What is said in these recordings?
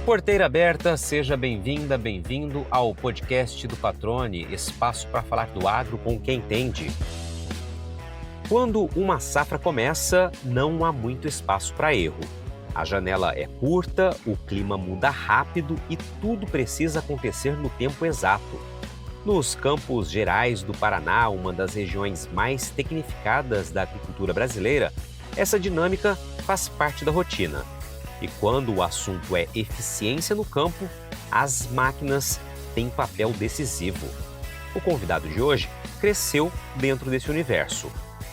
Porteira aberta, seja bem-vinda, bem-vindo ao podcast do Patrone, espaço para falar do agro com quem entende. Quando uma safra começa, não há muito espaço para erro. A janela é curta, o clima muda rápido e tudo precisa acontecer no tempo exato. Nos Campos Gerais do Paraná, uma das regiões mais tecnificadas da agricultura brasileira, essa dinâmica faz parte da rotina. E quando o assunto é eficiência no campo, as máquinas têm papel decisivo. O convidado de hoje cresceu dentro desse universo.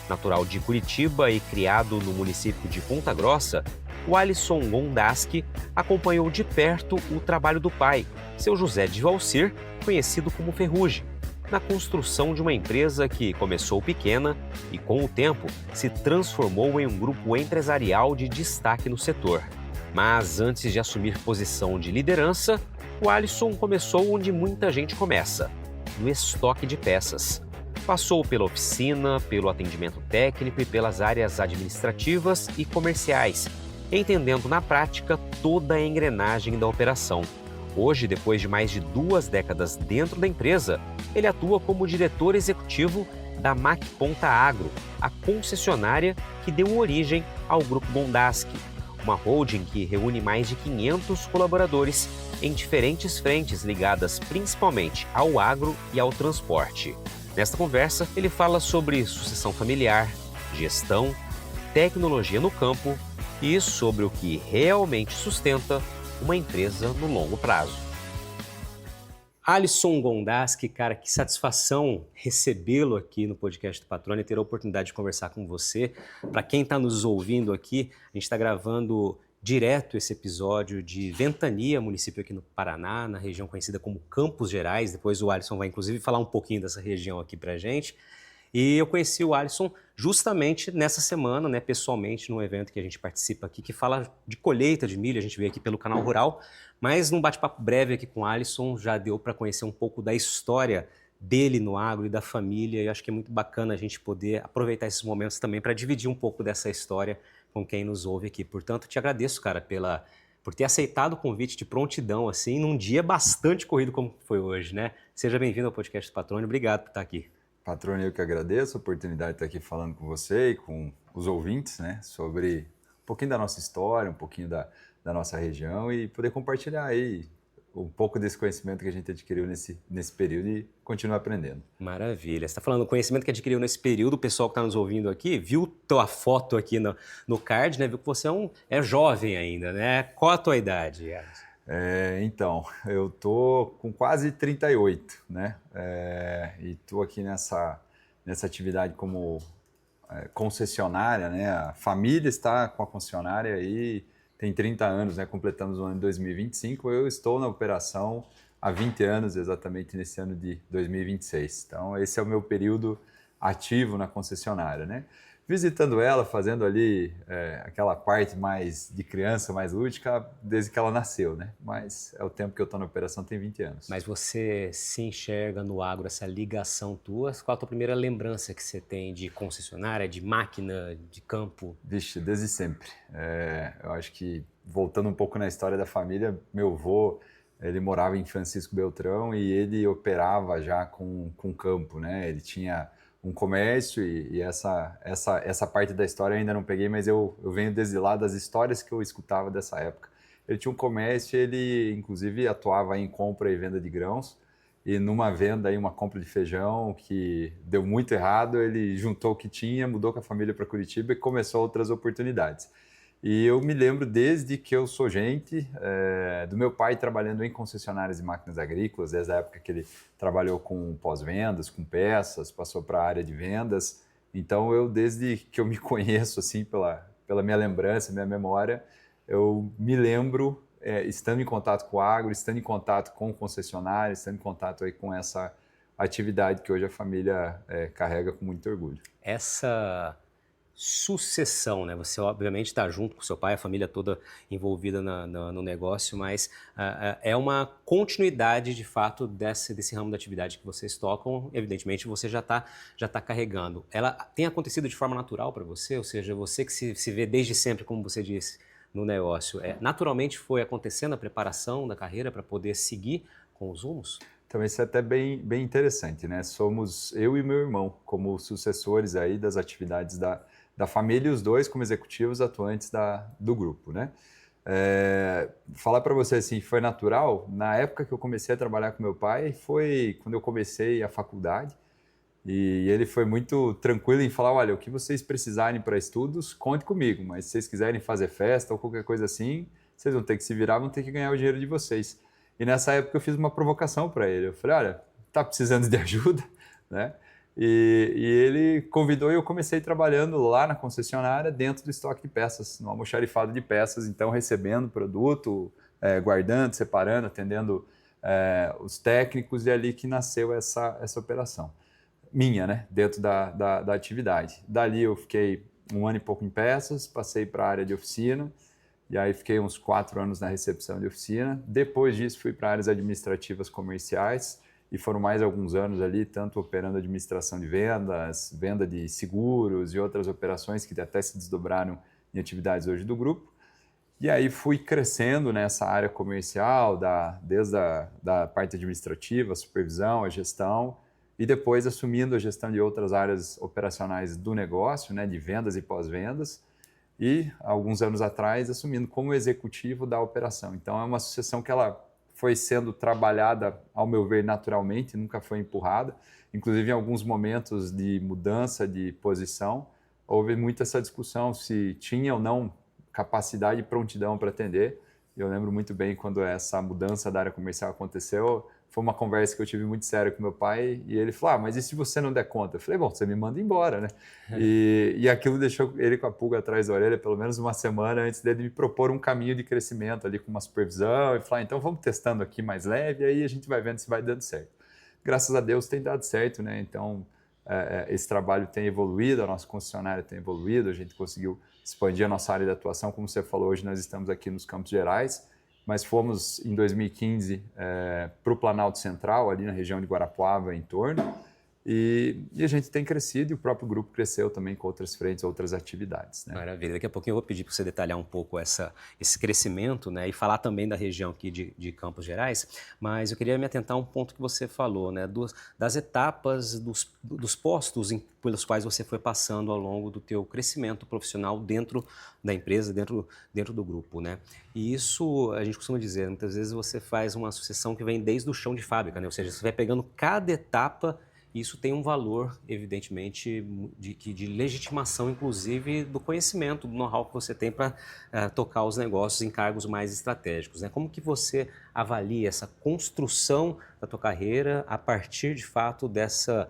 Natural de Curitiba e criado no município de Ponta Grossa, o Alisson Gondaski acompanhou de perto o trabalho do pai, seu José de Valcir, conhecido como Ferrugem, na construção de uma empresa que começou pequena e, com o tempo, se transformou em um grupo empresarial de destaque no setor. Mas antes de assumir posição de liderança, o Alisson começou onde muita gente começa, no estoque de peças. Passou pela oficina, pelo atendimento técnico e pelas áreas administrativas e comerciais, entendendo na prática toda a engrenagem da operação. Hoje, depois de mais de 2 décadas dentro da empresa, ele atua como diretor executivo da Mac Ponta Agro, a concessionária que deu origem ao Grupo Gondaski, uma holding que reúne mais de 500 colaboradores em diferentes frentes ligadas principalmente ao agro e ao transporte. Nesta conversa, ele fala sobre sucessão familiar, gestão, tecnologia no campo e sobre o que realmente sustenta uma empresa no longo prazo. Alisson Gondaski, cara, que satisfação recebê-lo aqui no podcast do Patrone e ter a oportunidade de conversar com você. Para quem está nos ouvindo aqui, a gente está gravando direto esse episódio de Ventania, município aqui no Paraná, na região conhecida como Campos Gerais. Depois o Alisson vai, inclusive, falar um pouquinho dessa região aqui para a gente. E eu conheci o Alisson justamente nessa semana, né, pessoalmente, num evento que a gente participa aqui, que fala de colheita de milho. A gente veio aqui pelo Canal Rural, mas num bate-papo breve aqui com o Alisson já deu para conhecer um pouco da história dele no agro e da família. E acho que é muito bacana a gente poder aproveitar esses momentos também para dividir um pouco dessa história com quem nos ouve aqui. Portanto, te agradeço, cara, por ter aceitado o convite de prontidão, assim, num dia bastante corrido como foi hoje, né? Seja bem-vindo ao podcast do Patrone. Obrigado por estar aqui. Patrone, eu que agradeço a oportunidade de estar aqui falando com você e com os ouvintes, né, sobre um pouquinho da nossa história, um pouquinho da nossa região e poder compartilhar aí um pouco desse conhecimento que a gente adquiriu nesse período e continuar aprendendo. Maravilha. Você está falando do conhecimento que adquiriu nesse período, o pessoal que está nos ouvindo aqui, viu tua foto aqui no card, né, viu que você é jovem ainda, né? Qual a tua idade, Alisson? Então, eu tô com quase 38, né? E tô aqui nessa atividade como concessionária, né? A família está com a concessionária aí tem 30 anos, né? Completamos o ano de 2025. Eu estou na operação há 20 anos, exatamente nesse ano de 2026. Então, esse é o meu período ativo na concessionária, né? Visitando ela, fazendo ali aquela parte mais de criança, mais lúdica, desde que ela nasceu, né? Mas é o tempo que eu estou na operação, tem 20 anos. Mas você se enxerga no agro, essa ligação tua? Qual a tua primeira lembrança que você tem de concessionária, de máquina, de campo? Vixe, desde sempre. Eu acho que, voltando um pouco na história da família, meu avô, ele morava em Francisco Beltrão e ele operava já com campo, né? Ele tinha um comércio e essa parte da história eu ainda não peguei, mas eu venho desde lá das histórias que eu escutava dessa época. Ele tinha um comércio, ele inclusive atuava em compra e venda de grãos e numa venda, aí, uma compra de feijão que deu muito errado, ele juntou o que tinha, mudou com a família para Curitiba e começou outras oportunidades. E eu me lembro desde que eu sou gente, do meu pai trabalhando em concessionárias de máquinas agrícolas, desde a época que ele trabalhou com pós-vendas, com peças, passou para a área de vendas. Então, desde que eu me conheço, assim, pela minha lembrança, minha memória, eu me lembro, estando em contato com o agro, estando em contato com concessionários, estando em contato aí com essa atividade que hoje a família carrega com muito orgulho. Essa sucessão, né? Você obviamente está junto com seu pai, a família toda envolvida no negócio, mas é uma continuidade de fato desse ramo da atividade que vocês tocam. Evidentemente você já tá carregando. Ela tem acontecido de forma natural para você, ou seja, você que se vê desde sempre, como você disse, no negócio, naturalmente foi acontecendo a preparação da carreira para poder seguir com os rumos? Então, isso é até bem interessante, né? Somos eu e meu irmão como sucessores aí das atividades da família e os dois como executivos atuantes do grupo, né? Falar para você assim, foi natural? Na época que eu comecei a trabalhar com meu pai, foi quando eu comecei a faculdade e ele foi muito tranquilo em falar, olha, o que vocês precisarem para estudos, conte comigo, mas se vocês quiserem fazer festa ou qualquer coisa assim, vocês vão ter que se virar, vão ter que ganhar o dinheiro de vocês. E nessa época eu fiz uma provocação para ele. Eu falei, olha, tá precisando de ajuda, né? E ele convidou e eu comecei trabalhando lá na concessionária, dentro do estoque de peças, no almoxarifado de peças, então recebendo produto, guardando, separando, atendendo os técnicos, e é ali que nasceu essa operação. Minha, né? Dentro da atividade. Dali eu fiquei 1 ano e pouco em peças, passei para a área de oficina, e aí fiquei uns 4 anos na recepção de oficina. Depois disso fui para áreas administrativas comerciais e foram mais alguns anos ali, tanto operando administração de vendas, venda de seguros e outras operações que até se desdobraram em atividades hoje do grupo. E aí fui crescendo nessa área comercial, desde a parte administrativa, a supervisão, a gestão, e depois assumindo a gestão de outras áreas operacionais do negócio, né, de vendas e pós-vendas, e alguns anos atrás assumindo como executivo da operação. Então é uma sucessão que ela foi sendo trabalhada, ao meu ver, naturalmente, nunca foi empurrada. Inclusive em alguns momentos de mudança de posição, houve muito essa discussão se tinha ou não capacidade e prontidão para atender. Eu lembro muito bem quando essa mudança da área comercial aconteceu, foi uma conversa que eu tive muito séria com meu pai, e ele falou, mas e se você não der conta? Eu falei, bom, você me manda embora, né? E aquilo deixou ele com a pulga atrás da orelha, pelo menos uma semana antes dele me propor um caminho de crescimento ali com uma supervisão, e falar, então vamos testando aqui mais leve, aí a gente vai vendo se vai dando certo. Graças a Deus tem dado certo, né? Então, esse trabalho tem evoluído, a nossa concessionária tem evoluído, a gente conseguiu expandir a nossa área de atuação, como você falou, hoje nós estamos aqui nos Campos Gerais, mas fomos em 2015 para o Planalto Central, ali na região de Guarapuava, em torno, e a gente tem crescido e o próprio grupo cresceu também com outras frentes, outras atividades, né? Maravilha. Daqui a pouquinho eu vou pedir para você detalhar um pouco esse crescimento, né, e falar também da região aqui de Campos Gerais, mas eu queria me atentar a um ponto que você falou, né, das etapas, dos postos pelos quais você foi passando ao longo do teu crescimento profissional dentro da empresa, dentro do grupo, né? E isso, a gente costuma dizer, muitas vezes você faz uma sucessão que vem desde o chão de fábrica, né? Ou seja, você vai pegando cada etapa. Isso tem um valor, evidentemente, de legitimação, inclusive, do conhecimento, do know-how que você tem para tocar os negócios em cargos mais estratégicos, né? Como que você avalia essa construção da tua carreira a partir, de fato, dessa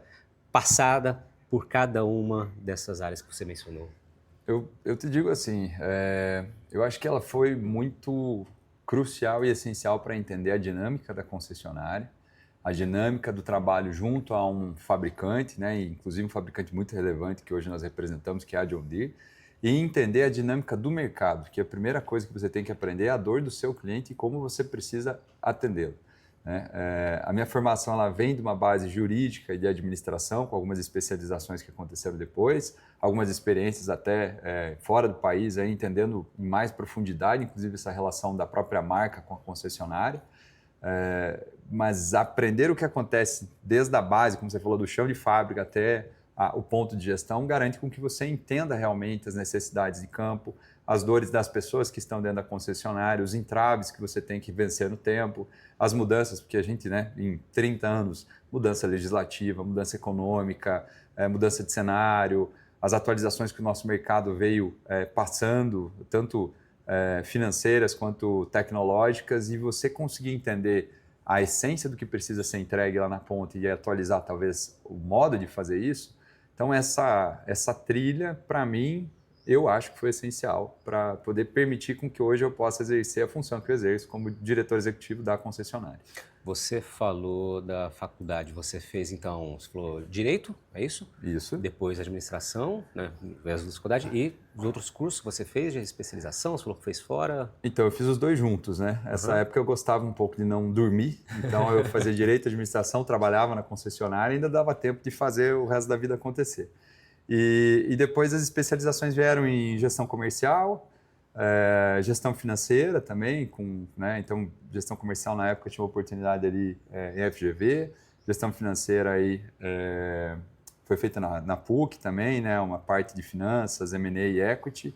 passada por cada uma dessas áreas que você mencionou? Eu te digo assim, eu acho que ela foi muito crucial e essencial para entender a dinâmica da concessionária, a dinâmica do trabalho junto a um fabricante, né, inclusive um fabricante muito relevante que hoje nós representamos, que é a John Deere, e entender a dinâmica do mercado, que a primeira coisa que você tem que aprender é a dor do seu cliente e como você precisa atendê-lo, né? A minha formação ela vem de uma base jurídica e de administração, com algumas especializações que aconteceram depois, algumas experiências até fora do país, aí, entendendo em mais profundidade, inclusive essa relação da própria marca com a concessionária. Mas aprender o que acontece desde a base, como você falou, do chão de fábrica até o ponto de gestão, garante com que você entenda realmente as necessidades de campo, as dores das pessoas que estão dentro da concessionária, os entraves que você tem que vencer no tempo, as mudanças, porque a gente, né, em 30 anos, mudança legislativa, mudança econômica, mudança de cenário, as atualizações que o nosso mercado veio passando, tanto financeiras quanto tecnológicas, e você conseguir entender a essência do que precisa ser entregue lá na ponta e atualizar talvez o modo de fazer isso. Então essa trilha, para mim, eu acho que foi essencial para poder permitir com que hoje eu possa exercer a função que eu exerço como diretor executivo da concessionária. Você falou da faculdade, você fez então, você falou Direito, é isso? Isso. Depois Administração, né, da faculdade, e os outros cursos que você fez de especialização, você falou que fez fora? Então, eu fiz os dois juntos, né? Essa época eu gostava um pouco de não dormir, então eu fazia Direito, Administração, trabalhava na concessionária e ainda dava tempo de fazer o resto da vida acontecer. E depois as especializações vieram em Gestão Comercial, Gestão Financeira também, né? Então, Gestão Comercial na época eu tinha uma oportunidade ali em FGV, Gestão Financeira aí foi feita na PUC também, né? Uma parte de Finanças, M&A e Equity,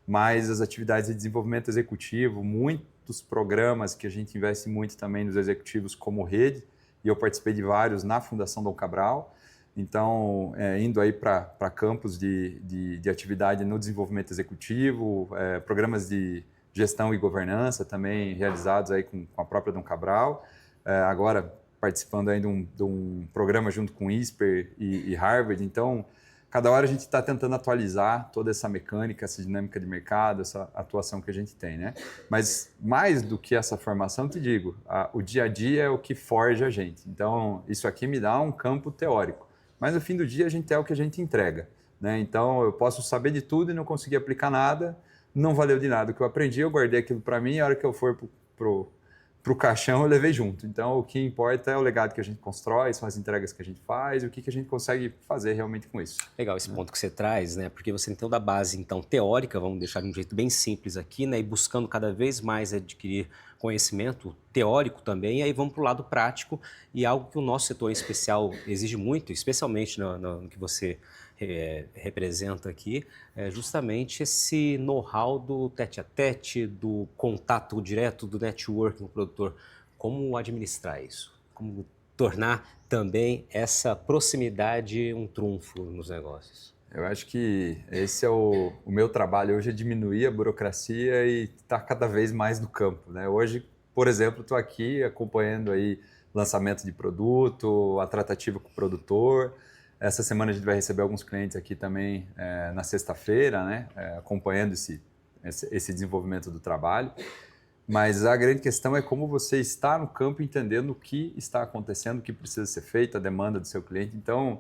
mas as atividades de desenvolvimento executivo, muitos programas que a gente investe muito também nos executivos como rede, e eu participei de vários na Fundação Dom Cabral. Então, indo aí para campos de atividade no desenvolvimento executivo, programas de gestão e governança também realizados aí com a própria Dom Cabral. Agora, participando aí de um programa junto com ISPER e Harvard. Então, cada hora a gente está tentando atualizar toda essa mecânica, essa dinâmica de mercado, essa atuação que a gente tem, né? Mas mais do que essa formação, te digo, o dia a dia é o que forja a gente. Então, isso aqui me dá um campo teórico. Mas no fim do dia a gente é o que a gente entrega, né? Então eu posso saber de tudo e não conseguir aplicar nada, não valeu de nada o que eu aprendi, eu guardei aquilo para mim e a hora que eu for pro caixão eu levei junto. Então o que importa é o legado que a gente constrói, são as entregas que a gente faz e o que a gente consegue fazer realmente com isso. Legal esse ponto que você traz, né? Porque você tem toda a base então teórica, vamos deixar de um jeito bem simples aqui, né? E buscando cada vez mais adquirir conhecimento teórico também, e aí vamos para o lado prático, e algo que o nosso setor em especial exige muito, especialmente no que você representa aqui, é justamente esse know-how do tete-a-tete, do contato direto, do networking com o produtor. Como administrar isso? Como tornar também essa proximidade um trunfo nos negócios? Eu acho que esse é o meu trabalho hoje, é diminuir a burocracia e estar cada vez mais no campo, né? Hoje, por exemplo, estou aqui acompanhando aí lançamento de produto, a tratativa com o produtor. Essa semana a gente vai receber alguns clientes aqui também na sexta-feira, né? Acompanhando esse desenvolvimento do trabalho. Mas a grande questão é como você está no campo entendendo o que está acontecendo, o que precisa ser feito, a demanda do seu cliente. Então,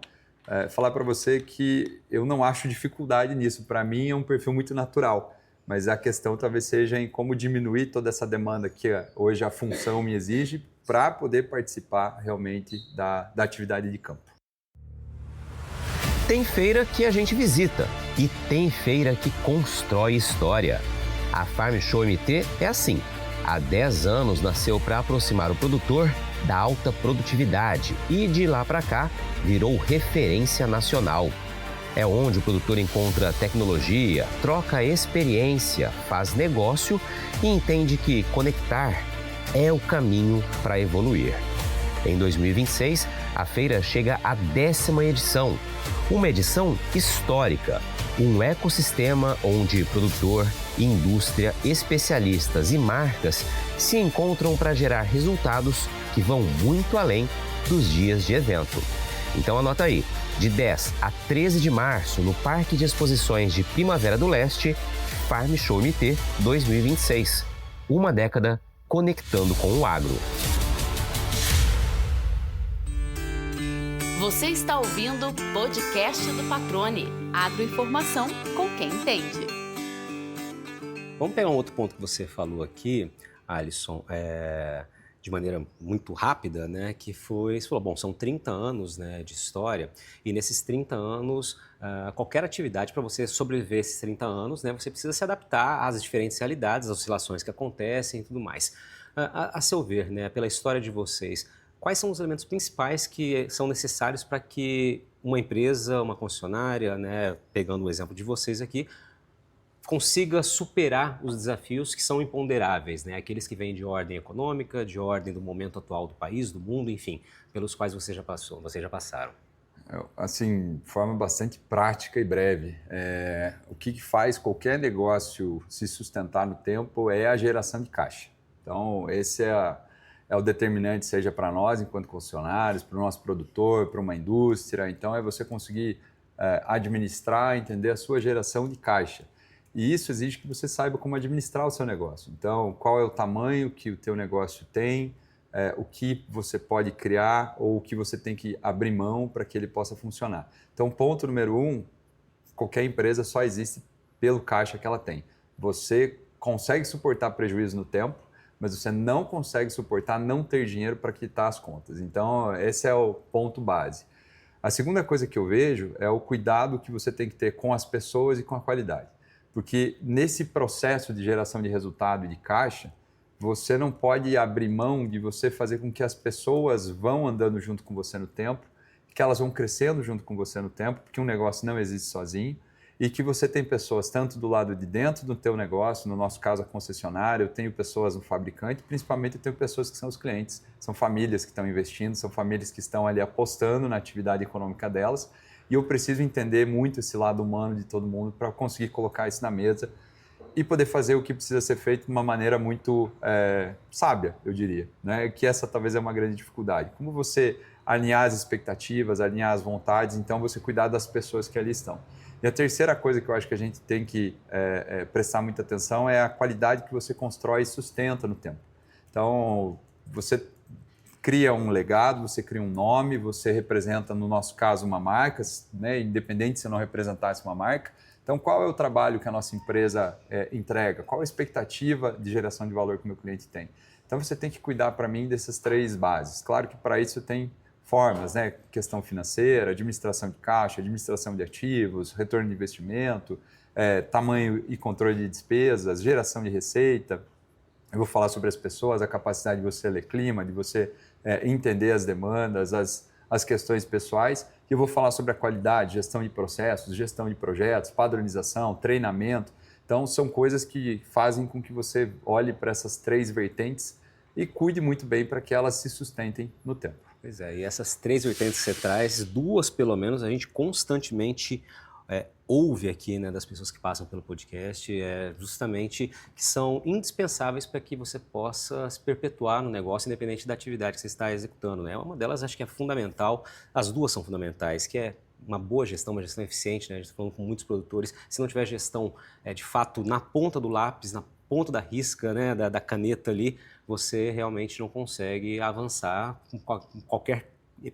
falar para você que eu não acho dificuldade nisso. Para mim é um perfil muito natural, mas a questão talvez seja em como diminuir toda essa demanda que hoje a função me exige para poder participar realmente da atividade de campo. Tem feira que a gente visita e tem feira que constrói história. A Farm Show MT é assim. Há 10 anos nasceu para aproximar o produtor da alta produtividade e de lá para cá virou referência nacional. É onde o produtor encontra tecnologia, troca experiência, faz negócio e entende que conectar é o caminho para evoluir. Em 2026, a feira chega à 10ª edição, uma edição histórica, um ecossistema onde produtor, indústria, especialistas e marcas se encontram para gerar resultados que vão muito além dos dias de evento. Então anota aí, de 10 a 13 de março, no Parque de Exposições de Primavera do Leste, Farm Show MT 2026. Uma década conectando com o agro. Você está ouvindo o podcast do Patrone. Agroinformação com quem entende. Vamos pegar um outro ponto que você falou aqui, Alisson, de maneira muito rápida, né? Que foi, você falou, bom, são 30 anos, né, de história, e nesses 30 anos, qualquer atividade, para você sobreviver esses 30 anos, né, você precisa se adaptar às diferentes realidades, às oscilações que acontecem e tudo mais. A seu ver, né, pela história de vocês, quais são os elementos principais que são necessários para que uma empresa, uma concessionária, né, pegando o exemplo de vocês aqui, consiga superar os desafios que são imponderáveis, né? Aqueles que vêm de ordem econômica, de ordem do momento atual do país, do mundo, enfim, pelos quais você já passou, vocês já passaram. Assim, de forma bastante prática e breve, o que faz qualquer negócio se sustentar no tempo é a geração de caixa. Então, esse é o determinante, seja para nós, enquanto concessionários, para o nosso produtor, para uma indústria. Então, é você conseguir administrar, entender a sua geração de caixa. E isso exige que você saiba como administrar o seu negócio. Então, qual é o tamanho que o teu negócio tem, o que você pode criar ou o que você tem que abrir mão para que ele possa funcionar. Então, ponto número 1, qualquer empresa só existe pelo caixa que ela tem. Você consegue suportar prejuízo no tempo, mas você não consegue suportar não ter dinheiro para quitar as contas. Então, esse é o ponto base. A segunda coisa que eu vejo é o cuidado que você tem que ter com as pessoas e com a qualidade. Porque nesse processo de geração de resultado e de caixa, você não pode abrir mão de você fazer com que as pessoas vão andando junto com você no tempo, que elas vão crescendo junto com você no tempo, porque um negócio não existe sozinho, e que você tem pessoas tanto do lado de dentro do teu negócio, no nosso caso a concessionária, eu tenho pessoas no fabricante, principalmente eu tenho pessoas que são os clientes, são famílias que estão investindo, são famílias que estão ali apostando na atividade econômica delas, e eu preciso entender muito esse lado humano de todo mundo para conseguir colocar isso na mesa e poder fazer o que precisa ser feito de uma maneira muito sábia, eu diria, né? Que essa talvez é uma grande dificuldade. Como você alinhar as expectativas, alinhar as vontades, então você cuidar das pessoas que ali estão. E a terceira coisa que eu acho que a gente tem que prestar muita atenção é a qualidade que você constrói e sustenta no tempo. Então, você cria um legado, você cria um nome, você representa, no nosso caso, uma marca, né? Independente se não representasse uma marca. Então, qual é o trabalho que a nossa empresa entrega? Qual a expectativa de geração de valor que o meu cliente tem? Então, você tem que cuidar, para mim, dessas 3 bases. Claro que para isso tem formas, né? Questão financeira, administração de caixa, administração de ativos, retorno de investimento, tamanho e controle de despesas, geração de receita. Eu vou falar sobre as pessoas, a capacidade de você ler clima, de você entender as demandas, as questões pessoais. E eu vou falar sobre a qualidade, gestão de processos, gestão de projetos, padronização, treinamento. Então, são coisas que fazem com que você olhe para essas 3 vertentes e cuide muito bem para que elas se sustentem no tempo. Pois é, e essas 3 vertentes que você traz, 2 pelo menos, a gente constantemente ouve aqui, né, das pessoas que passam pelo podcast, justamente que são indispensáveis para que você possa se perpetuar no negócio, independente da atividade que você está executando, né? Uma delas acho que é fundamental, as 2 são fundamentais, que é uma boa gestão, uma gestão eficiente, né? A gente está falando com muitos produtores, se não tiver gestão de fato na ponta do lápis, na ponta da risca, né, da caneta ali, você realmente não consegue avançar com qualquer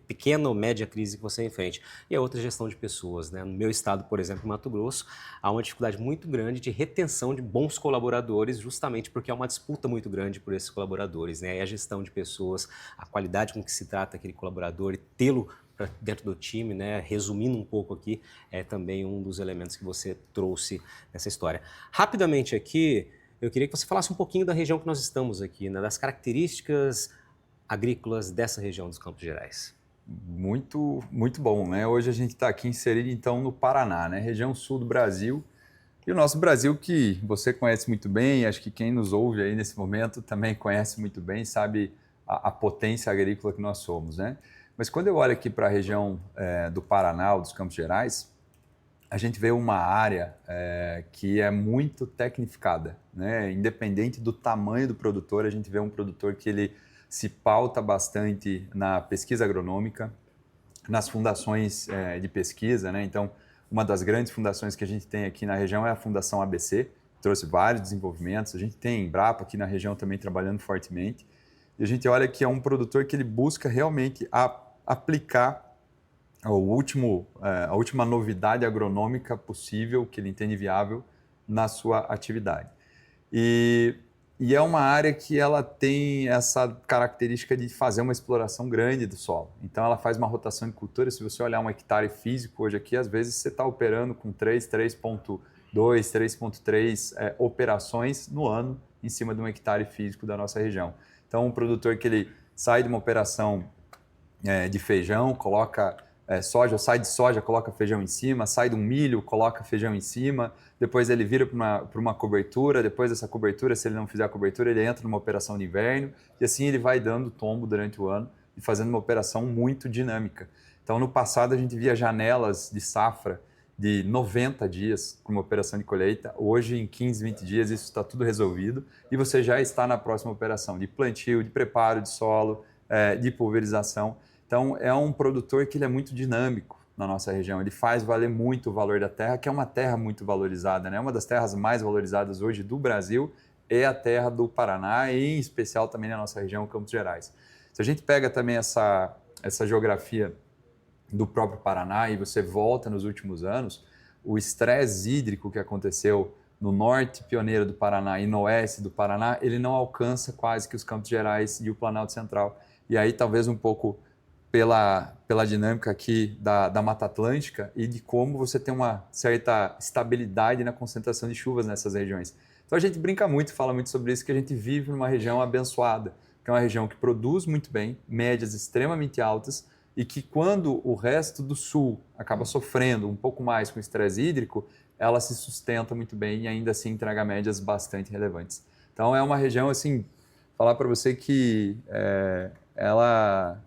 pequena ou média crise que você enfrente. E a outra, gestão de pessoas, né? No meu estado, por exemplo, em Mato Grosso, há uma dificuldade muito grande de retenção de bons colaboradores, justamente porque há uma disputa muito grande por esses colaboradores, né? E a gestão de pessoas, a qualidade com que se trata aquele colaborador e tê-lo dentro do time, né? Resumindo um pouco aqui, é também um dos elementos que você trouxe nessa história. Rapidamente aqui, eu queria que você falasse um pouquinho da região que nós estamos aqui, né? Das características agrícolas dessa região dos Campos Gerais. Muito, muito bom, né? Hoje a gente está aqui inserido, então, no Paraná, né? Região sul do Brasil. E o nosso Brasil, que você conhece muito bem, acho que quem nos ouve aí nesse momento também conhece muito bem, sabe a potência agrícola que nós somos, né? Mas quando eu olho aqui para a região do Paraná, ou dos Campos Gerais, a gente vê uma área que é muito tecnificada, né? Independente do tamanho do produtor, a gente vê um produtor que ele se pauta bastante na pesquisa agronômica, nas fundações de pesquisa, né? Então, uma das grandes fundações que a gente tem aqui na região é a Fundação ABC, trouxe vários desenvolvimentos. A gente tem Embrapa aqui na região também trabalhando fortemente. E a gente olha que é um produtor que ele busca realmente aplicar a última novidade agronômica possível, que ele entende viável, na sua atividade. E é uma área que ela tem essa característica de fazer uma exploração grande do solo. Então, ela faz uma rotação de cultura. Se você olhar um hectare físico hoje aqui, às vezes você está operando com 3,2, 3,3 operações no ano em cima de um hectare físico da nossa região. Então, um produtor que ele sai de uma operação de feijão, coloca soja, sai de soja, coloca feijão em cima, sai de um milho, coloca feijão em cima, depois ele vira para uma cobertura, depois dessa cobertura, se ele não fizer a cobertura, ele entra numa operação de inverno, e assim ele vai dando tombo durante o ano e fazendo uma operação muito dinâmica. Então, no passado, a gente via janelas de safra de 90 dias para uma operação de colheita. Hoje, em 15, 20 dias, isso está tudo resolvido e você já está na próxima operação de plantio, de preparo de solo, de pulverização. Então, é um produtor que ele é muito dinâmico. na nossa região. Ele faz valer muito o valor da terra, que é uma terra muito valorizada, né? Uma das terras mais valorizadas hoje do Brasil é a terra do Paraná, e em especial também na nossa região, Campos Gerais. Se a gente pega também essa geografia do próprio Paraná e você volta nos últimos anos, o estresse hídrico que aconteceu no norte pioneiro do Paraná e no oeste do Paraná, ele não alcança quase que os Campos Gerais e o Planalto Central. E aí talvez um pouco pela dinâmica aqui da Mata Atlântica e de como você tem uma certa estabilidade na concentração de chuvas nessas regiões. Então a gente brinca muito, fala muito sobre isso, que a gente vive numa região abençoada, que é uma região que produz muito bem, médias extremamente altas, e que quando o resto do sul acaba sofrendo um pouco mais com o estresse hídrico, ela se sustenta muito bem e ainda assim entrega médias bastante relevantes. Então é uma região, assim, falar para você que ela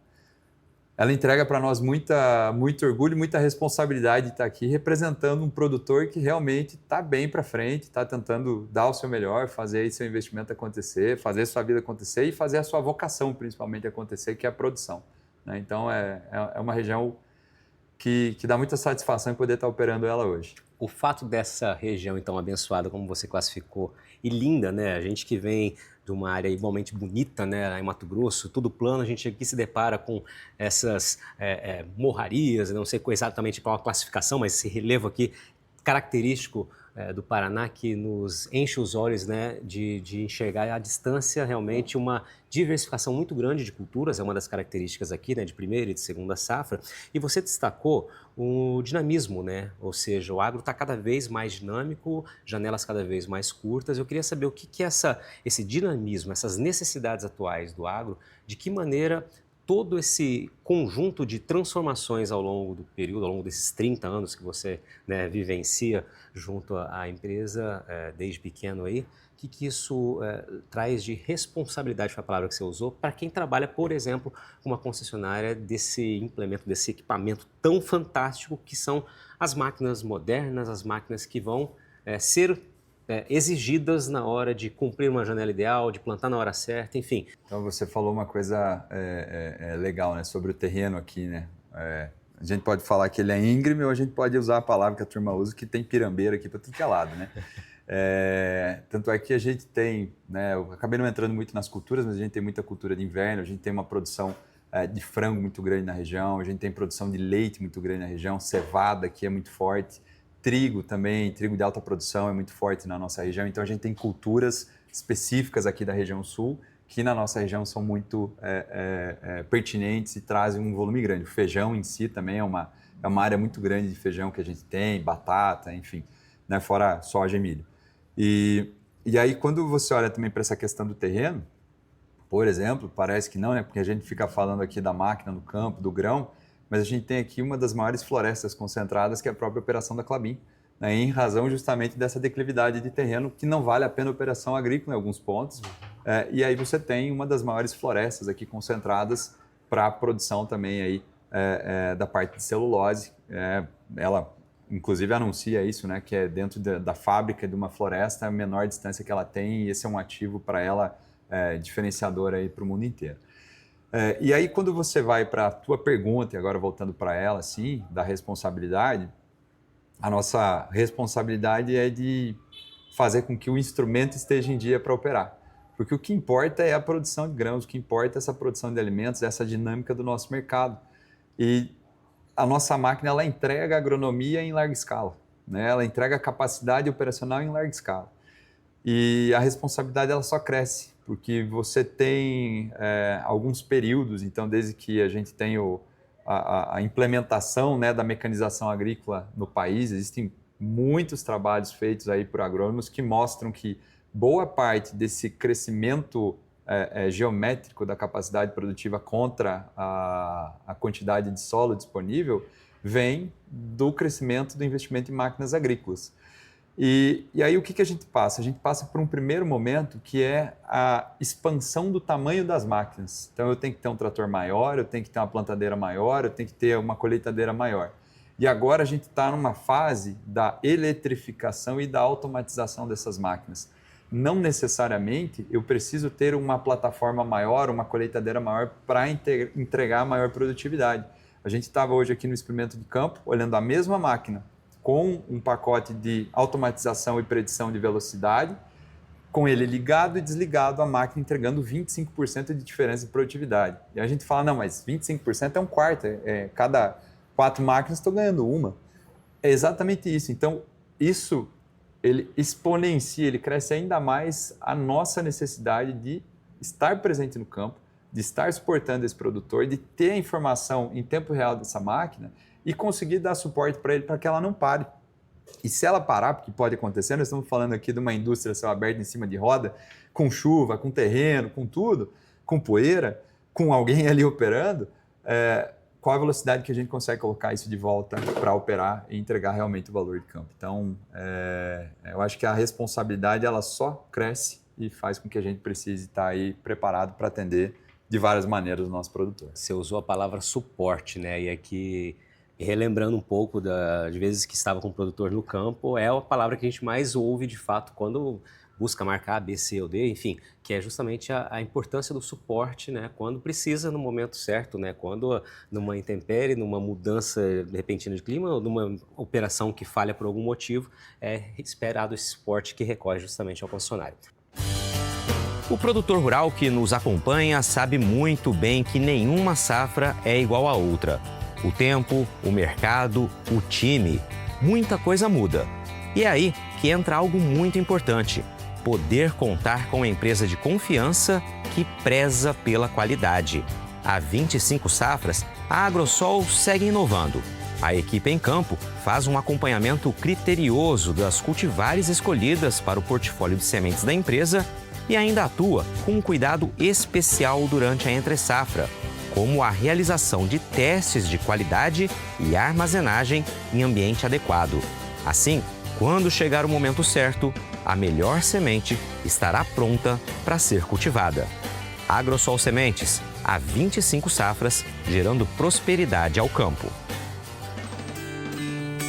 entrega para nós muito orgulho, muita responsabilidade de estar aqui representando um produtor que realmente está bem para frente, está tentando dar o seu melhor, fazer aí seu investimento acontecer, fazer a sua vida acontecer e fazer a sua vocação principalmente acontecer, que é a produção. Né? Então é uma região que dá muita satisfação em poder estar operando ela hoje. O fato dessa região, então, abençoada, como você classificou, e linda, né? A gente que vem de uma área igualmente bonita, né? Lá em Mato Grosso, tudo plano, a gente aqui se depara com essas morrarias, não sei exatamente qual a classificação, mas esse relevo aqui característico do Paraná que nos enche os olhos, né, de enxergar à distância realmente uma diversificação muito grande de culturas, é uma das características aqui, né, de primeira e de segunda safra. E você destacou o dinamismo, né? Ou seja, o agro está cada vez mais dinâmico, janelas cada vez mais curtas. Eu queria saber o que é esse dinamismo, essas necessidades atuais do agro, de que maneira todo esse conjunto de transformações ao longo do período, ao longo desses 30 anos que você, né, vivencia junto à empresa desde pequeno aí, o que isso traz de responsabilidade, foi a palavra que você usou, para quem trabalha, por exemplo, com uma concessionária desse implemento, desse equipamento tão fantástico que são as máquinas modernas, as máquinas que vão ser exigidas na hora de cumprir uma janela ideal, de plantar na hora certa, enfim. Então você falou uma coisa legal, né, sobre o terreno aqui, né? A gente pode falar que ele é íngreme ou a gente pode usar a palavra que a turma usa, que tem pirambeira aqui para tudo que é lado, né? Tanto é que a gente tem, né, eu acabei não entrando muito nas culturas, mas a gente tem muita cultura de inverno, a gente tem uma produção de frango muito grande na região, a gente tem produção de leite muito grande na região, cevada aqui é muito forte, trigo também, trigo de alta produção é muito forte na nossa região, então a gente tem culturas específicas aqui da região sul que na nossa região são muito pertinentes e trazem um volume grande. O feijão em si também é uma área muito grande de feijão que a gente tem, batata, enfim, né, fora soja e milho. E aí quando você olha também para essa questão do terreno, por exemplo, parece que não, né, porque a gente fica falando aqui da máquina no campo, do grão, mas a gente tem aqui uma das maiores florestas concentradas, que é a própria operação da Klabin, né, em razão justamente dessa declividade de terreno, que não vale a pena a operação agrícola em alguns pontos. E aí você tem uma das maiores florestas aqui concentradas para a produção também aí, da parte de celulose. Ela, inclusive, anuncia isso, né, que é dentro da fábrica de uma floresta, a menor distância que ela tem, e esse é um ativo para ela diferenciador para o mundo inteiro. E aí, quando você vai para a tua pergunta, e agora voltando para ela, assim, da responsabilidade, a nossa responsabilidade é de fazer com que o instrumento esteja em dia para operar. Porque o que importa é a produção de grãos, o que importa é essa produção de alimentos, essa dinâmica do nosso mercado. E a nossa máquina, ela entrega agronomia em larga escala, né? Ela entrega capacidade operacional em larga escala. E a responsabilidade, ela só cresce, porque você tem alguns períodos, então desde que a gente tem a implementação, né, da mecanização agrícola no país, existem muitos trabalhos feitos aí por agrônomos que mostram que boa parte desse crescimento geométrico da capacidade produtiva contra a quantidade de solo disponível vem do crescimento do investimento em máquinas agrícolas. E aí o que a gente passa? A gente passa por um primeiro momento que é a expansão do tamanho das máquinas. Então eu tenho que ter um trator maior, eu tenho que ter uma plantadeira maior, eu tenho que ter uma colheitadeira maior. E agora a gente está numa fase da eletrificação e da automatização dessas máquinas. Não necessariamente eu preciso ter uma plataforma maior, uma colheitadeira maior para entregar maior produtividade. A gente estava hoje aqui no experimento de campo, olhando a mesma máquina com um pacote de automatização e predição de velocidade, com ele ligado e desligado, a máquina entregando 25% de diferença de produtividade. E a gente fala, não, mas 25% é um quarto, cada 4 máquinas estou ganhando uma. É exatamente isso. Então, isso, ele exponencia, ele cresce ainda mais a nossa necessidade de estar presente no campo, de estar suportando esse produtor, de ter a informação em tempo real dessa máquina e conseguir dar suporte para ele para que ela não pare. E se ela parar, porque pode acontecer, nós estamos falando aqui de uma indústria céu aberto em cima de roda, com chuva, com terreno, com tudo, com poeira, com alguém ali operando, qual a velocidade que a gente consegue colocar isso de volta para operar e entregar realmente o valor de campo. Então, eu acho que a responsabilidade ela só cresce e faz com que a gente precise estar aí preparado para atender de várias maneiras o nosso produtor. Você usou a palavra suporte, né? E aqui, relembrando um pouco de vezes que estava com o produtor no campo, é a palavra que a gente mais ouve de fato quando busca marcar A, B, C ou D, enfim, que é justamente a importância do suporte, né? Quando precisa no momento certo, né? Quando numa intempérie, numa mudança repentina de clima ou numa operação que falha por algum motivo, é esperado esse suporte que recorre justamente ao concessionário. O produtor rural que nos acompanha sabe muito bem que nenhuma safra é igual à outra. O tempo, o mercado, o time, muita coisa muda. E é aí que entra algo muito importante: poder contar com uma empresa de confiança que preza pela qualidade. Há 25 safras, a Agrosol segue inovando. A equipe em campo faz um acompanhamento criterioso das cultivares escolhidas para o portfólio de sementes da empresa e ainda atua com um cuidado especial durante a entre-safra, como a realização de testes de qualidade e armazenagem em ambiente adequado. Assim, quando chegar o momento certo, a melhor semente estará pronta para ser cultivada. Agrosol Sementes, há 25 safras, gerando prosperidade ao campo.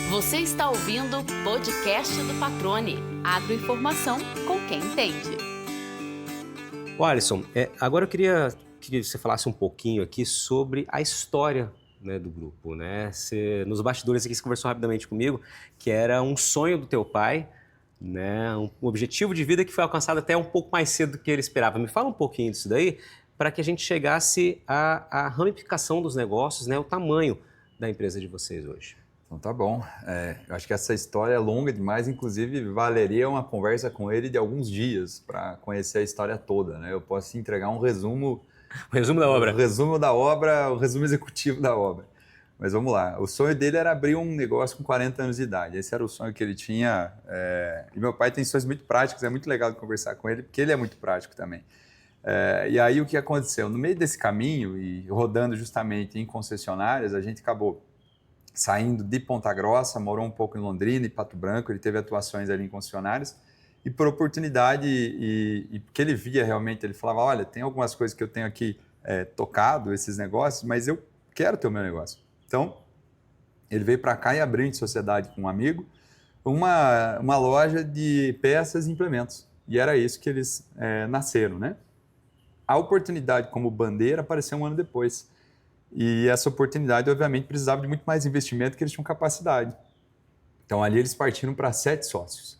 Você está ouvindo o podcast do Patrone. Agroinformação com quem entende. Alisson, agora eu queria que você falasse um pouquinho aqui sobre a história, né, do grupo, né? Nos bastidores aqui você conversou rapidamente comigo que era um sonho do teu pai, né? Um objetivo de vida que foi alcançado até um pouco mais cedo do que ele esperava. Me fala um pouquinho disso daí para que a gente chegasse à ramificação dos negócios, né? O tamanho da empresa de vocês hoje. Então tá bom. Eu acho que essa história é longa demais, inclusive valeria uma conversa com ele de alguns dias para conhecer a história toda, né? Eu posso te entregar um resumo... O resumo da obra. O resumo da obra, o resumo executivo da obra. Mas vamos lá. O sonho dele era abrir um negócio com 40 anos de idade. Esse era o sonho que ele tinha. E meu pai tem sonhos muito práticos, é muito legal de conversar com ele, porque ele é muito prático também. E aí o que aconteceu? No meio desse caminho, e rodando justamente em concessionárias, a gente acabou saindo de Ponta Grossa, morou um pouco em Londrina e Pato Branco, ele teve atuações ali em concessionárias, e por oportunidade, e porque ele via realmente, ele falava, olha, tem algumas coisas que eu tenho aqui tocado, esses negócios, mas eu quero ter o meu negócio. Então, ele veio para cá e abriu em sociedade com um amigo uma loja de peças e implementos, e era isso que eles nasceram, né? A oportunidade como bandeira apareceu um ano depois. E essa oportunidade, obviamente, precisava de muito mais investimento que eles tinham capacidade. Então, ali eles partiram para 7 sócios.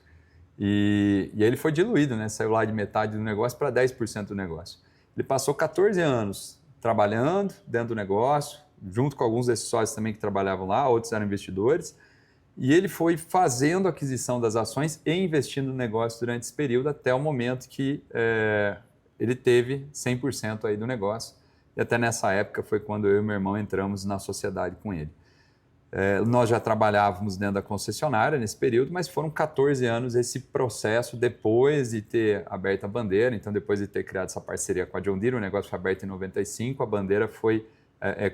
E aí ele foi diluído, né? Saiu lá de metade do negócio para 10% do negócio. Ele passou 14 anos trabalhando dentro do negócio, junto com alguns desses sócios também que trabalhavam lá, outros eram investidores. E ele foi fazendo a aquisição das ações e investindo no negócio durante esse período, até o momento que ele teve 100% aí do negócio. E até nessa época foi quando eu e meu irmão entramos na sociedade com ele. Nós já trabalhávamos dentro da concessionária nesse período, mas foram 14 anos esse processo depois de ter aberto a bandeira. Então, depois de ter criado essa parceria com a John Deere, o negócio foi aberto em 95, a bandeira foi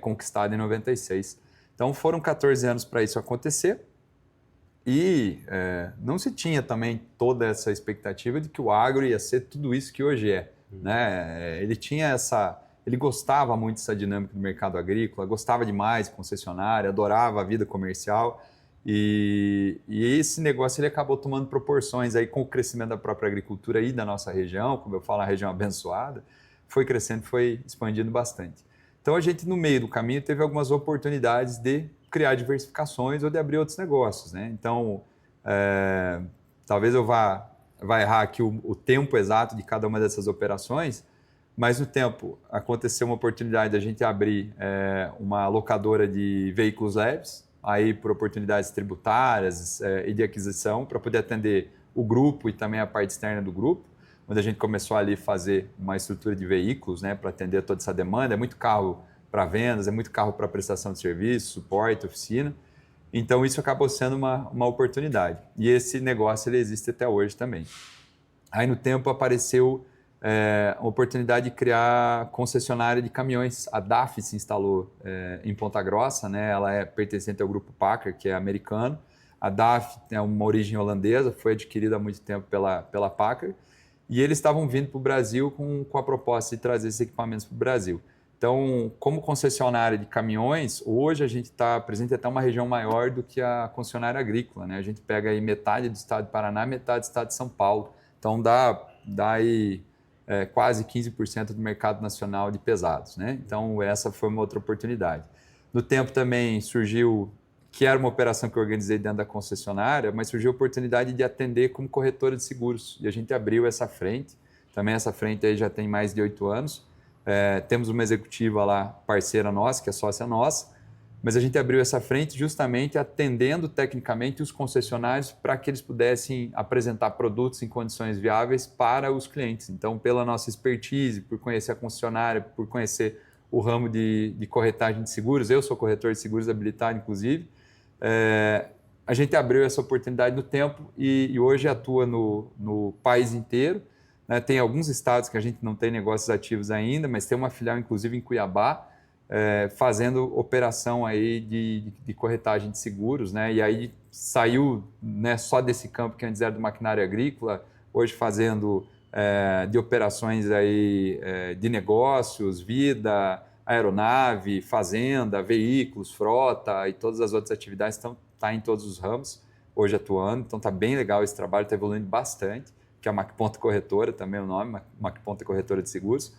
conquistada em 96. Então, foram 14 anos para isso acontecer. E não se tinha também toda essa expectativa de que o agro ia ser tudo isso que hoje é. Né? Ele gostava muito dessa dinâmica do mercado agrícola, gostava demais de concessionária, adorava a vida comercial e esse negócio ele acabou tomando proporções aí com o crescimento da própria agricultura aí da nossa região, como eu falo, a região abençoada, foi crescendo, foi expandindo bastante. Então, a gente, no meio do caminho, teve algumas oportunidades de criar diversificações ou de abrir outros negócios, né? Então, talvez eu vá errar aqui o tempo exato de cada uma dessas operações, mas no tempo aconteceu uma oportunidade da gente abrir uma locadora de veículos leves, aí por oportunidades tributárias e de aquisição, para poder atender o grupo e também a parte externa do grupo, onde a gente começou ali a fazer uma estrutura de veículos, né, para atender toda essa demanda. É muito carro para vendas, é muito carro para prestação de serviço, suporte, oficina. Então, isso acabou sendo uma oportunidade. E esse negócio ele existe até hoje também. Aí, no tempo, apareceu a oportunidade de criar concessionária de caminhões. A DAF se instalou em Ponta Grossa, né? Ela é pertencente ao grupo Paccar, que é americano. A DAF tem uma origem holandesa, foi adquirida há muito tempo pela Paccar. E eles estavam vindo para o Brasil com a proposta de trazer esses equipamentos para o Brasil. Então, como concessionária de caminhões, hoje a gente está presente até uma região maior do que a concessionária agrícola, né? A gente pega aí metade do estado do Paraná, metade do estado de São Paulo. Então, dá aí quase 15% do mercado nacional de pesados, né? Então, essa foi uma outra oportunidade. No tempo também surgiu, que era uma operação que eu organizei dentro da concessionária, mas surgiu a oportunidade de atender como corretora de seguros. E a gente abriu essa frente. Também essa frente aí já tem mais de 8 anos. Temos uma executiva lá, parceira nossa, que é sócia nossa, mas a gente abriu essa frente justamente atendendo tecnicamente os concessionários para que eles pudessem apresentar produtos em condições viáveis para os clientes. Então, pela nossa expertise, por conhecer a concessionária, por conhecer o ramo de corretagem de seguros, eu sou corretor de seguros habilitado, inclusive, a gente abriu essa oportunidade no tempo e hoje atua no país inteiro. Tem alguns estados que a gente não tem negócios ativos ainda, mas tem uma filial, inclusive, em Cuiabá, fazendo operação aí de corretagem de seguros, né? E aí saiu, né, só desse campo que antes era do maquinário agrícola, hoje fazendo de operações aí, de negócios, vida, aeronave, fazenda, veículos, frota e todas as outras atividades. Então, está em todos os ramos, hoje atuando. Então, está bem legal esse trabalho, está evoluindo bastante, que é a MacPonta Corretora, também é o nome, MacPonta Corretora de Seguros.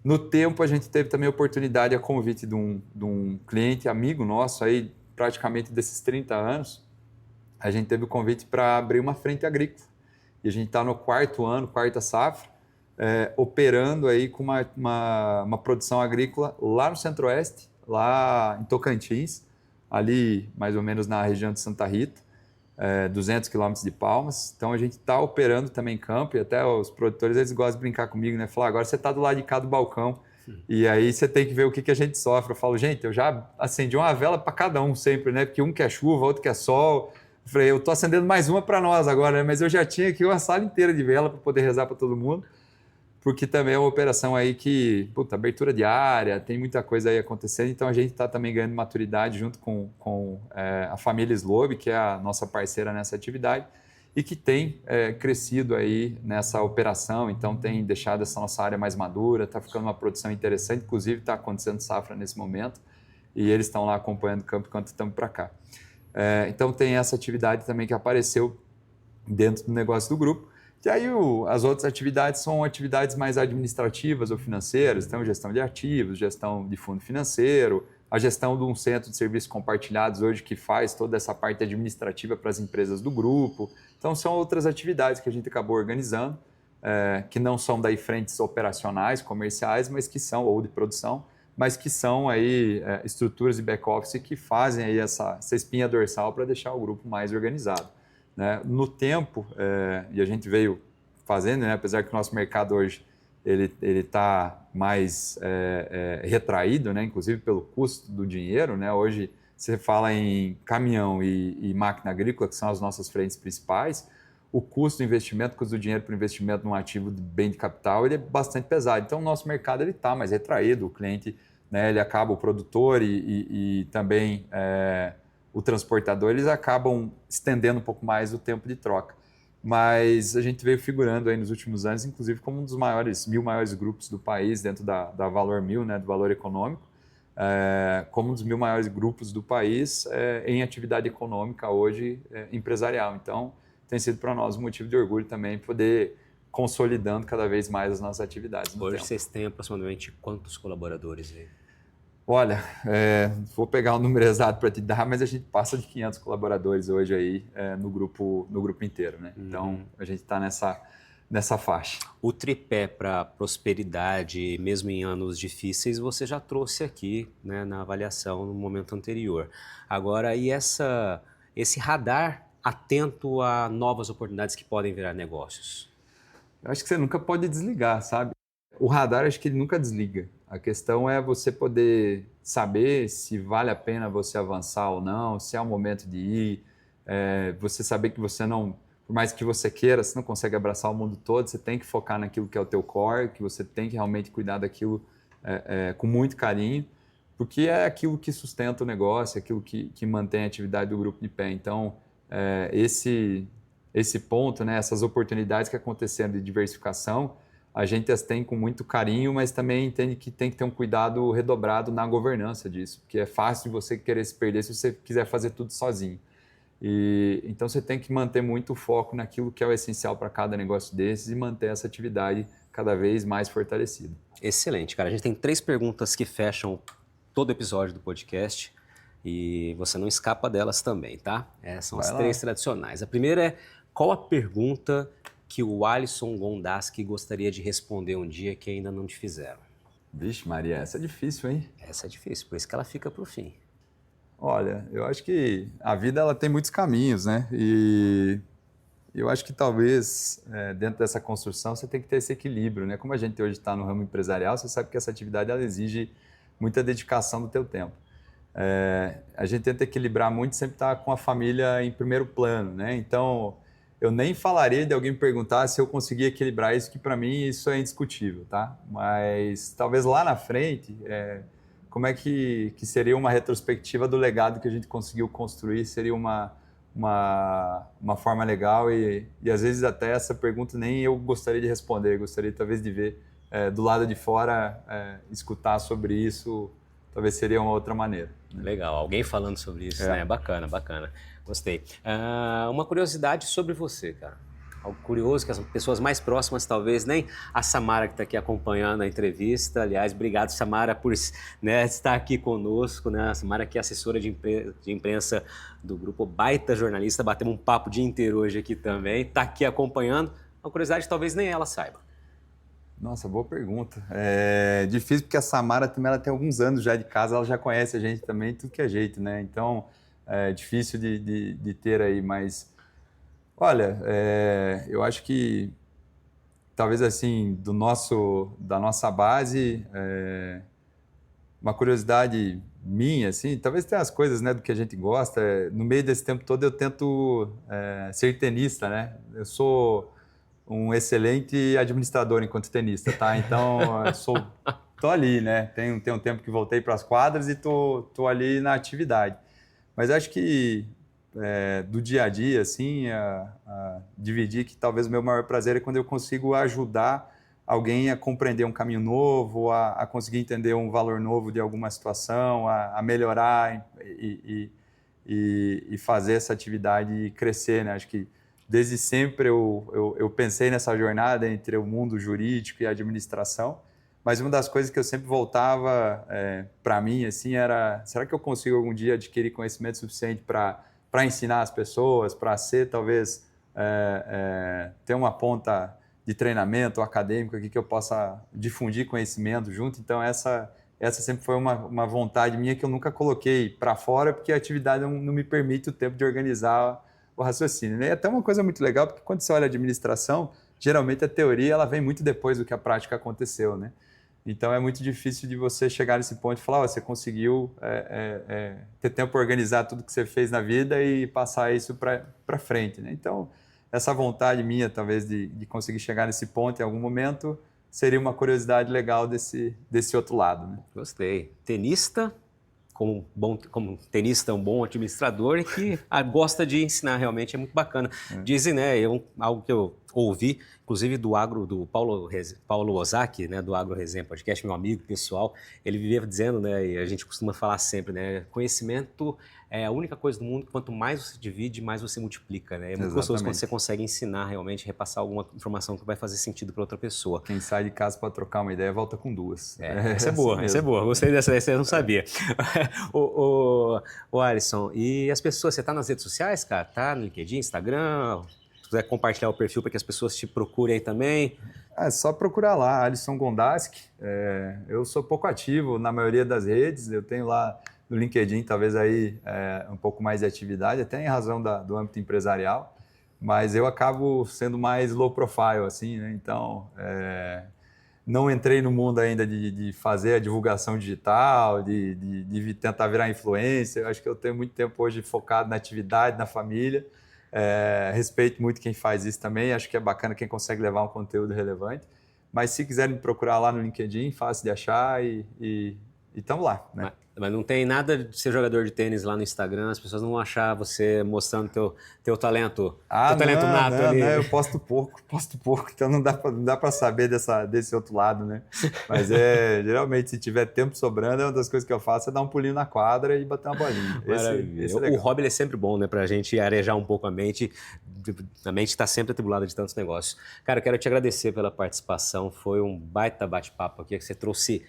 No tempo, a gente teve também a oportunidade, a convite de um cliente amigo nosso, aí, praticamente desses 30 anos, a gente teve o convite para abrir uma frente agrícola. E a gente está no quarto ano, quarta safra, operando aí com uma produção agrícola lá no Centro-Oeste, lá em Tocantins, ali mais ou menos na região de Santa Rita, 200 quilômetros de Palmas. Então, a gente está operando também em campo e até os produtores eles gostam de brincar comigo, né? Falar, agora você está do lado de cá do balcão e aí você tem que ver o que a gente sofre. Eu falo, gente, eu já acendi uma vela para cada um sempre, né? Porque um quer chuva, outro quer sol. Eu falei, eu estou acendendo mais uma para nós agora, né? Mas eu já tinha aqui uma sala inteira de vela para poder rezar para todo mundo, porque também é uma operação aí que, abertura de área, tem muita coisa aí acontecendo, então a gente está também ganhando maturidade junto com a família Slobe, que é a nossa parceira nessa atividade, e que tem crescido aí nessa operação, então tem deixado essa nossa área mais madura, está ficando uma produção interessante, inclusive está acontecendo safra nesse momento, e eles estão lá acompanhando o campo enquanto estamos para cá. Então tem essa atividade também que apareceu dentro do negócio do grupo. E aí as outras atividades são atividades mais administrativas ou financeiras, então gestão de ativos, gestão de fundo financeiro, a gestão de um centro de serviços compartilhados hoje que faz toda essa parte administrativa para as empresas do grupo. Então são outras atividades que a gente acabou organizando, que não são daí frentes operacionais, comerciais, mas que são, ou de produção, mas que são aí estruturas de back-office que fazem aí essa espinha dorsal para deixar o grupo mais organizado. Né? No tempo, e a gente veio fazendo, né? Apesar que o nosso mercado hoje ele está mais retraído, né? Inclusive pelo custo do dinheiro. Né? Hoje, você fala em caminhão e máquina agrícola, que são as nossas frentes principais, o custo do investimento, o custo do dinheiro para o investimento num ativo de bem de capital, ele é bastante pesado. Então, o nosso mercado está mais retraído, o cliente, né, ele acaba, o produtor e também o transportador, eles acabam estendendo um pouco mais o tempo de troca. Mas a gente veio figurando aí nos últimos anos, inclusive como um dos 1.000 maiores grupos do país, dentro da Valor 1000, né, do valor econômico, como um dos 1.000 maiores grupos do país em atividade econômica hoje empresarial. Então, tem sido para nós um motivo de orgulho também poder consolidando cada vez mais as nossas atividades. Hoje vocês têm aproximadamente quantos colaboradores aí? Olha, vou pegar o número exato para te dar, mas a gente passa de 500 colaboradores hoje aí no grupo inteiro, né? Então, a gente está nessa faixa. O tripé para prosperidade, mesmo em anos difíceis, você já trouxe aqui, né, na avaliação no momento anterior. Agora, e esse radar atento a novas oportunidades que podem virar negócios? Eu acho que você nunca pode desligar, sabe? O radar, acho que ele nunca desliga. A questão é você poder saber se vale a pena você avançar ou não, se é o momento de ir, você saber que você não, por mais que você queira, você não consegue abraçar o mundo todo, você tem que focar naquilo que é o teu core, que você tem que realmente cuidar daquilo com muito carinho, porque é aquilo que sustenta o negócio, é aquilo que mantém a atividade do grupo de pé. Então, esse ponto, né, essas oportunidades que aconteceram de diversificação, a gente as tem com muito carinho, mas também entende que tem que ter um cuidado redobrado na governança disso, porque é fácil você querer se perder se você quiser fazer tudo sozinho. Então você tem que manter muito o foco naquilo que é o essencial para cada negócio desses e manter essa atividade cada vez mais fortalecida. Excelente, cara. A gente tem 3 perguntas que fecham todo episódio do podcast e você não escapa delas também, tá? São as 3 tradicionais. A primeira é: qual a pergunta que o Alisson Gondaski gostaria de responder um dia que ainda não te fizeram? Vixe, Maria, essa é difícil, hein? Essa é difícil, por isso que ela fica para o fim. Olha, eu acho que a vida ela tem muitos caminhos, né? E eu acho que talvez dentro dessa construção você tem que ter esse equilíbrio, né? Como a gente hoje está no ramo empresarial, você sabe que essa atividade ela exige muita dedicação do teu tempo. A gente tenta equilibrar muito, sempre estar com a família em primeiro plano, né? Então, eu nem falaria de alguém me perguntar se eu conseguir equilibrar isso, que para mim isso é indiscutível, tá? Mas talvez lá na frente, como é que seria uma retrospectiva do legado que a gente conseguiu construir, seria uma forma legal e às vezes até essa pergunta nem eu gostaria de responder, gostaria talvez de ver do lado de fora, escutar sobre isso, talvez seria uma outra maneira. Né? Legal, alguém falando sobre isso, né? Bacana, bacana. Gostei. Uma curiosidade sobre você, cara. Algo curioso que as pessoas mais próximas, talvez, nem a Samara que está aqui acompanhando a entrevista. Aliás, obrigado, Samara, por estar aqui conosco. Né? A Samara que é assessora de imprensa do grupo, baita jornalista. Batemos um papo o dia inteiro hoje aqui também. Está aqui acompanhando. Uma curiosidade talvez nem ela saiba. Nossa, boa pergunta. É difícil porque a Samara também ela tem alguns anos já de casa, ela já conhece a gente também, tudo que é jeito, né? Então, é difícil de ter aí, mas... Olha, eu acho que talvez assim, da nossa base, uma curiosidade minha, assim, talvez tenha as coisas, né, do que a gente gosta. No meio desse tempo todo eu tento ser tenista, né? Eu sou um excelente administrador enquanto tenista, tá? Então, tô ali, né? Tem um tempo que voltei para as quadras e tô ali na atividade. Mas acho que do dia a dia, assim, dividir que talvez o meu maior prazer é quando eu consigo ajudar alguém a compreender um caminho novo, a conseguir entender um valor novo de alguma situação, a melhorar e fazer essa atividade crescer, né? Acho que desde sempre eu pensei nessa jornada entre o mundo jurídico e a administração, mas uma das coisas que eu sempre voltava para mim assim era: será que eu consigo algum dia adquirir conhecimento suficiente para ensinar as pessoas, para ser talvez ter uma ponta de treinamento acadêmico aqui que eu possa difundir conhecimento junto? Então essa sempre foi uma vontade minha que eu nunca coloquei para fora, porque a atividade não me permite o tempo de organizar o raciocínio. E é até uma coisa muito legal, porque quando você olha a administração, geralmente a teoria ela vem muito depois do que a prática aconteceu, né? Então é muito difícil de você chegar nesse ponto e falar: você conseguiu ter tempo para organizar tudo que você fez na vida e passar isso para frente, né? Então essa vontade minha, talvez, de conseguir chegar nesse ponto em algum momento, seria uma curiosidade legal desse outro lado, né? Gostei. Tenista, como tenista, um bom administrador e que gosta de ensinar, realmente é muito bacana. Dizem, né, algo que eu ouvi, inclusive do Paulo Ozaki, né, do Agro Resenha Podcast, meu amigo pessoal, ele vivia dizendo, né, e a gente costuma falar sempre, né, conhecimento é a única coisa do mundo que quanto mais você divide, mais você multiplica, né? É muito gostoso quando você consegue ensinar realmente, repassar alguma informação que vai fazer sentido para outra pessoa. Quem sai de casa para trocar uma ideia volta com duas. Essa é boa, essa é boa. Gostei dessa, eu não sabia. o Alisson, e as pessoas, você está nas redes sociais, cara? Tá no LinkedIn, Instagram? Se quiser compartilhar o perfil para que as pessoas te procurem aí também. É só procurar lá, Alisson Gondaski. Eu sou pouco ativo na maioria das redes, eu tenho lá no LinkedIn talvez aí um pouco mais de atividade, até em razão do âmbito empresarial, mas eu acabo sendo mais low profile, assim, né? Então, não entrei no mundo ainda de fazer a divulgação digital, de tentar virar influencer. Eu acho que eu tenho muito tempo hoje focado na atividade, na família. Respeito muito quem faz isso também, acho que é bacana quem consegue levar um conteúdo relevante, mas se quiserem me procurar lá no LinkedIn, fácil de achar e estamos lá, né? Mas não tem nada de ser jogador de tênis lá no Instagram, as pessoas não vão achar você mostrando teu talento, teu talento nato ali. Não, eu posto pouco, então não dá para saber desse outro lado, né? Mas geralmente se tiver tempo sobrando, uma das coisas que eu faço é dar um pulinho na quadra e bater uma bolinha. Esse é legal. O hobby é sempre bom, né? Pra gente arejar um pouco a mente está sempre atribulada de tantos negócios. Cara, eu quero te agradecer pela participação, foi um baita bate-papo aqui, que você trouxe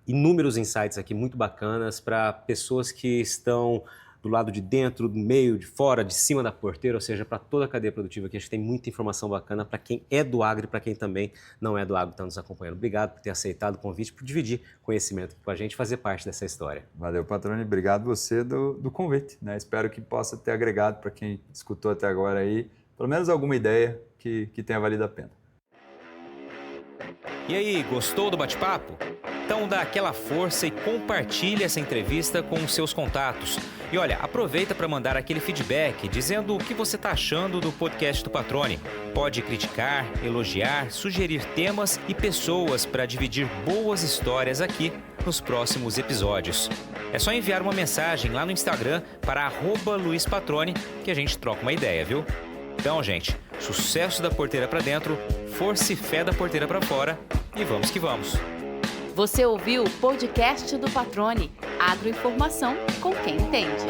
inúmeros insights aqui muito bacanas para pessoas que estão do lado de dentro, do meio, de fora, de cima da porteira, ou seja, para toda a cadeia produtiva aqui. A gente tem muita informação bacana para quem é do agro e para quem também não é do agro, está nos acompanhando. Obrigado por ter aceitado o convite, por dividir conhecimento com a gente, fazer parte dessa história. Valeu, Patrone. Obrigado você do convite, né? Espero que possa ter agregado para quem escutou até agora aí, pelo menos alguma ideia que tenha valido a pena. E aí, gostou do bate-papo? Então dá aquela força e compartilha essa entrevista com os seus contatos. E olha, aproveita para mandar aquele feedback dizendo o que você está achando do podcast do Patrone. Pode criticar, elogiar, sugerir temas e pessoas para dividir boas histórias aqui nos próximos episódios. É só enviar uma mensagem lá no Instagram para @LuizPatrone que a gente troca uma ideia, viu? Então, gente, sucesso da porteira para dentro, força e fé da porteira para fora e vamos que vamos. Você ouviu o podcast do Patrone, agroinformação com quem entende.